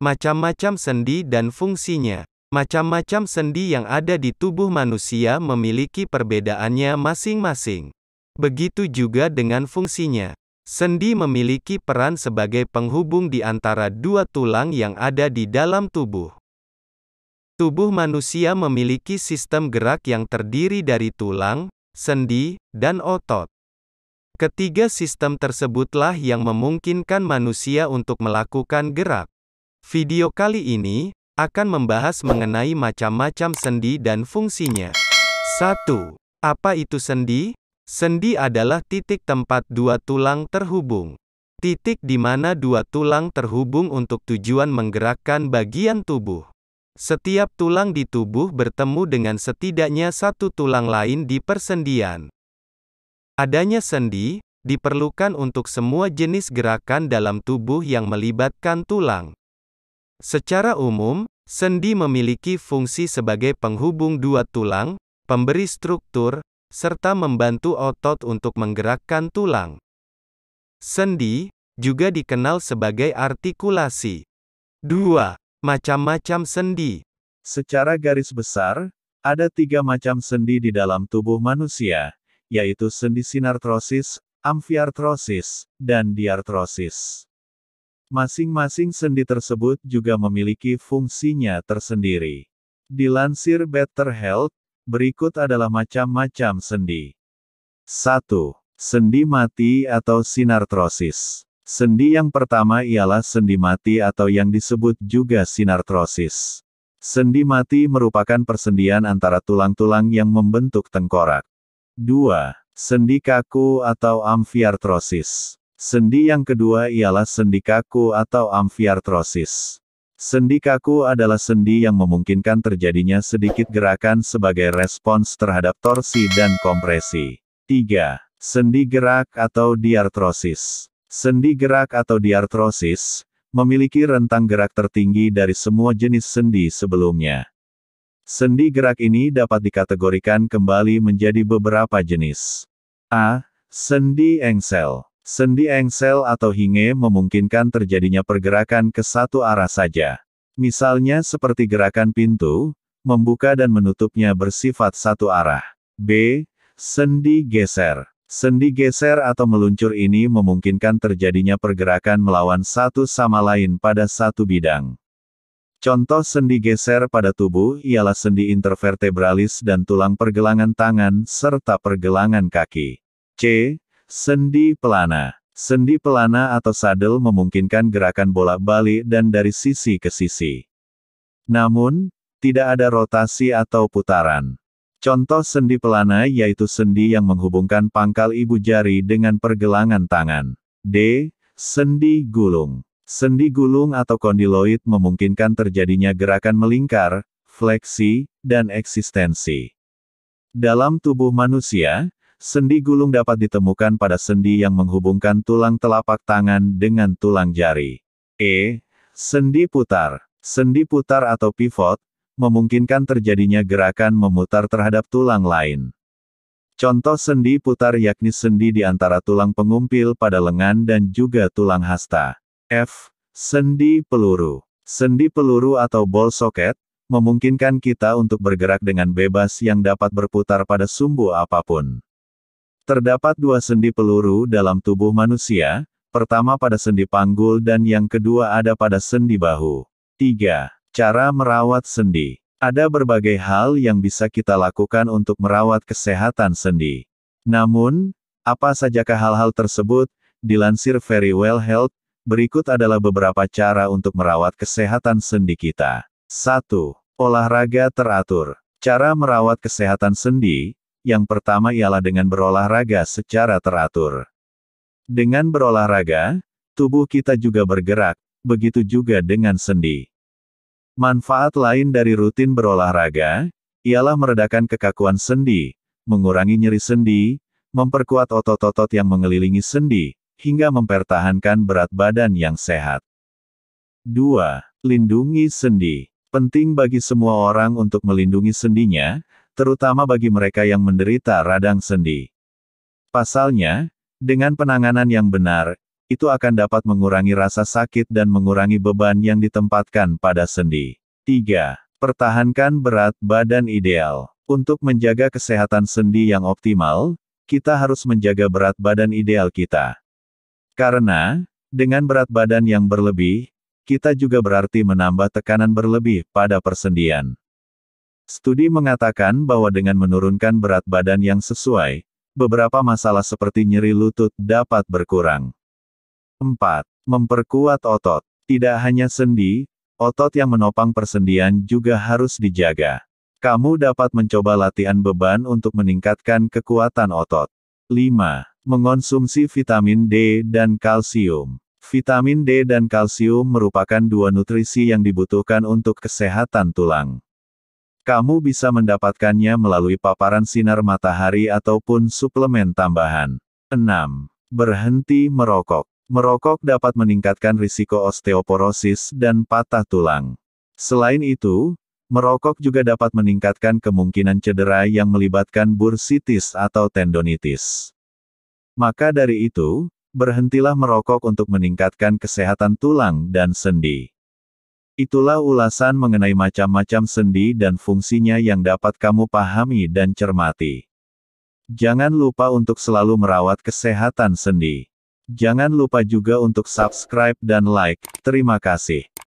Macam-macam sendi dan fungsinya. Macam-macam sendi yang ada di tubuh manusia memiliki perbedaannya masing-masing. Begitu juga dengan fungsinya. Sendi memiliki peran sebagai penghubung di antara dua tulang yang ada di dalam tubuh. Tubuh manusia memiliki sistem gerak yang terdiri dari tulang, sendi, dan otot. Ketiga sistem tersebutlah yang memungkinkan manusia untuk melakukan gerak. Video kali ini akan membahas mengenai macam-macam sendi dan fungsinya. 1. Apa itu sendi? Sendi adalah titik tempat dua tulang terhubung. Titik di mana dua tulang terhubung untuk tujuan menggerakkan bagian tubuh. Setiap tulang di tubuh bertemu dengan setidaknya satu tulang lain di persendian. Adanya sendi diperlukan untuk semua jenis gerakan dalam tubuh yang melibatkan tulang. Secara umum, sendi memiliki fungsi sebagai penghubung dua tulang, pemberi struktur, serta membantu otot untuk menggerakkan tulang. Sendi juga dikenal sebagai artikulasi. 2. Macam-macam sendi. Secara garis besar, ada 3 macam sendi di dalam tubuh manusia, yaitu sendi sinartrosis, amfiartrosis, dan diartrosis. Masing-masing sendi tersebut juga memiliki fungsinya tersendiri. Dilansir Better Health, berikut adalah macam-macam sendi. 1. Sendi mati atau sinartrosis. Sendi yang pertama ialah sendi mati atau yang disebut juga sinartrosis. Sendi mati merupakan persendian antara tulang-tulang yang membentuk tengkorak. 2. Sendi kaku atau amfiartrosis. Sendi yang kedua ialah sendi kaku atau amfiartrosis. Sendi kaku adalah sendi yang memungkinkan terjadinya sedikit gerakan sebagai respons terhadap torsi dan kompresi. 3. Sendi gerak atau diartrosis. Sendi gerak atau diartrosis memiliki rentang gerak tertinggi dari semua jenis sendi sebelumnya. Sendi gerak ini dapat dikategorikan kembali menjadi beberapa jenis. A. Sendi engsel. Sendi engsel atau hinge memungkinkan terjadinya pergerakan ke satu arah saja. Misalnya seperti gerakan pintu, membuka dan menutupnya bersifat satu arah. B. Sendi geser. Sendi geser atau meluncur ini memungkinkan terjadinya pergerakan melawan satu sama lain pada satu bidang. Contoh sendi geser pada tubuh ialah sendi intervertebralis dan tulang pergelangan tangan serta pergelangan kaki. C. Sendi pelana. Sendi pelana atau sadel memungkinkan gerakan bolak-balik dan dari sisi ke sisi. Namun, tidak ada rotasi atau putaran. Contoh sendi pelana yaitu sendi yang menghubungkan pangkal ibu jari dengan pergelangan tangan. D. Sendi gulung. Sendi gulung atau kondiloid memungkinkan terjadinya gerakan melingkar, fleksi, dan eksistensi. Dalam tubuh manusia, sendi gulung dapat ditemukan pada sendi yang menghubungkan tulang telapak tangan dengan tulang jari. E. Sendi putar. Sendi putar atau pivot memungkinkan terjadinya gerakan memutar terhadap tulang lain. Contoh sendi putar yakni sendi di antara tulang pengumpil pada lengan dan juga tulang hasta. F. Sendi peluru. Sendi peluru atau ball socket memungkinkan kita untuk bergerak dengan bebas yang dapat berputar pada sumbu apapun. Terdapat 2 sendi peluru dalam tubuh manusia, pertama pada sendi panggul dan yang kedua ada pada sendi bahu. 3. Cara merawat sendi. Ada berbagai hal yang bisa kita lakukan untuk merawat kesehatan sendi. Namun, apa sajakah hal-hal tersebut? Dilansir Verywell Health, berikut adalah beberapa cara untuk merawat kesehatan sendi kita. 1. Olahraga teratur. Cara merawat kesehatan sendi, yang pertama ialah dengan berolahraga secara teratur. Dengan berolahraga, tubuh kita juga bergerak, begitu juga dengan sendi. Manfaat lain dari rutin berolahraga, ialah meredakan kekakuan sendi, mengurangi nyeri sendi, memperkuat otot-otot yang mengelilingi sendi, hingga mempertahankan berat badan yang sehat. 2. Lindungi sendi. Penting bagi semua orang untuk melindungi sendinya, terutama bagi mereka yang menderita radang sendi. Pasalnya, dengan penanganan yang benar, itu akan dapat mengurangi rasa sakit dan mengurangi beban yang ditempatkan pada sendi. 3. Pertahankan berat badan ideal. Untuk menjaga kesehatan sendi yang optimal, kita harus menjaga berat badan ideal kita. Karena, dengan berat badan yang berlebih, kita juga berarti menambah tekanan berlebih pada persendian. Studi mengatakan bahwa dengan menurunkan berat badan yang sesuai, beberapa masalah seperti nyeri lutut dapat berkurang. 4. Memperkuat otot. Tidak hanya sendi, otot yang menopang persendian juga harus dijaga. Kamu dapat mencoba latihan beban untuk meningkatkan kekuatan otot. 5. Mengonsumsi vitamin D dan kalsium. Vitamin D dan kalsium merupakan dua nutrisi yang dibutuhkan untuk kesehatan tulang. Kamu bisa mendapatkannya melalui paparan sinar matahari ataupun suplemen tambahan. 6. Berhenti merokok. Merokok dapat meningkatkan risiko osteoporosis dan patah tulang. Selain itu, merokok juga dapat meningkatkan kemungkinan cedera yang melibatkan bursitis atau tendonitis. Maka dari itu, berhentilah merokok untuk meningkatkan kesehatan tulang dan sendi. Itulah ulasan mengenai macam-macam sendi dan fungsinya yang dapat kamu pahami dan cermati. Jangan lupa untuk selalu merawat kesehatan sendi. Jangan lupa juga untuk subscribe dan like. Terima kasih.